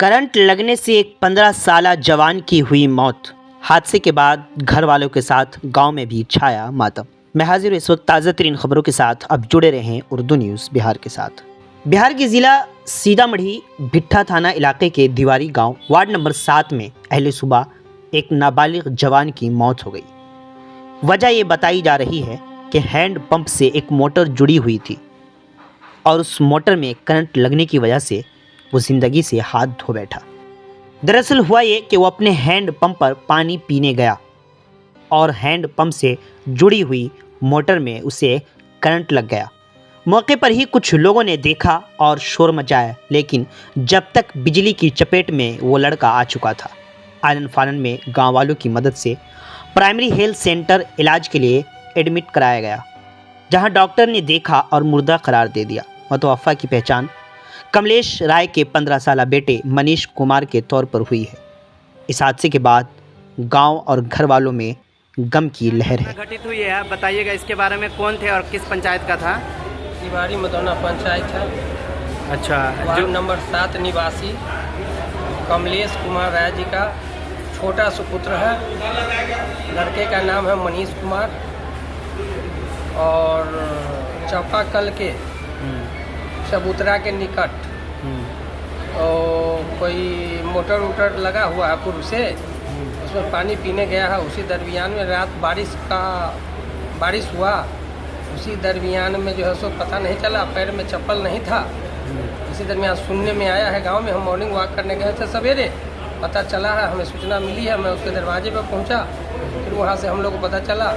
Current लगने से एक 15 साला जवान की हुई मौत। हादसे के बाद घर वालों के साथ गांव में भी छाया मातम। मैं हाजिर हूं इस वक्त ताज़ा तरीन खबरों के साथ। अब जुड़े रहें उर्दू न्यूज़ बिहार के साथ। बिहार के ज़िला सीतामढ़ी भिट्ठा थाना इलाके के दीवारी गांव वार्ड नंबर 7 में अहले सुबह एक नाबालिग जवान की मौत हो गई। वजह ये बताई जा रही है कि हैंड पंप से एक मोटर जुड़ी हुई थी और उस मोटर में करंट लगने की वजह से वो ज़िंदगी से हाथ धो बैठा। दरअसल हुआ ये कि वो अपने हैंड पंप पर पानी पीने गया और हैंड पंप से जुड़ी हुई मोटर में उसे करंट लग गया। मौके पर ही कुछ लोगों ने देखा और शोर मचाया, लेकिन जब तक बिजली की चपेट में वो लड़का आ चुका था। आनन फानन में गांव वालों की मदद से प्राइमरी हेल्थ सेंटर इलाज के लिए एडमिट कराया गया, जहां डॉक्टर ने देखा और मुर्दा करार दे दिया। मुतवफ़ा की पहचान कमलेश राय के 15 साला बेटे मनीष कुमार के तौर पर हुई है। इस हादसे के बाद गांव और घर वालों में गम की लहर है। घटित हुई है, बताइएगा इसके बारे में। कौन थे और किस पंचायत का था? तिवारी मदौना पंचायत है। अच्छा, वार्ड नंबर 7 निवासी कमलेश कुमार राय जी का छोटा सुपुत्र है। लड़के का नाम है मनीष कुमार और चापाकल के चबूतरा के निकट और कोई मोटर लगा हुआ है पूर्व से, उसमें पानी पीने गया है। उसी दरमियान में रात बारिश हुआ। उसी दरमियान में जो है सो पता नहीं चला, पैर में चप्पल नहीं था। इसी दरमियान सुनने में आया है गांव में, हम मॉर्निंग वॉक करने गए थे सवेरे, पता चला है, हमें सूचना मिली है। मैं उसके दरवाजे पर पहुंचा, फिर वहां से हम लोग को पता चला।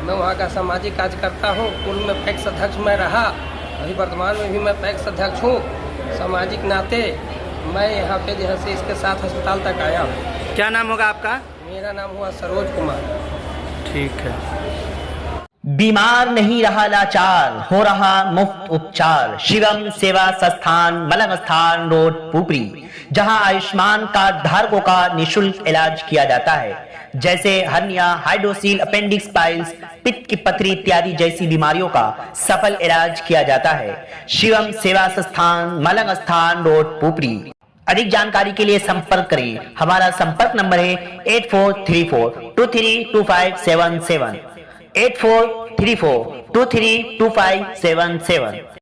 मैं वहां का सामाजिक कार्य करता हूँ, पूर्व में पैक्स अध्यक्ष मैं रहा, अभी वर्तमान में भी मैं पैक्स अध्यक्ष हूँ। सामाजिक नाते मैं यहाँ पे जो है से इसके साथ अस्पताल तक आया हूँ। क्या नाम होगा आपका? मेरा नाम हुआ सरोज कुमार। ठीक है। बीमार नहीं रहा लाचार, हो रहा मुफ्त उपचार। शिवम सेवा संस्थान, मलंग स्थान रोड, पुपरी, जहां आयुष्मान कार्ड धारकों का निशुल्क इलाज किया जाता है, जैसे हर्निया, हाइड्रोसील, अपेंडिक्स, पाइल्स, पित्त की पथरी इत्यादि जैसी बीमारियों का सफल इलाज किया जाता है। शिवम सेवा संस्थान, मलंग स्थान रोड, पुपरी। अधिक जानकारी के लिए संपर्क करें। हमारा संपर्क नंबर है 8434232577, 8434232577।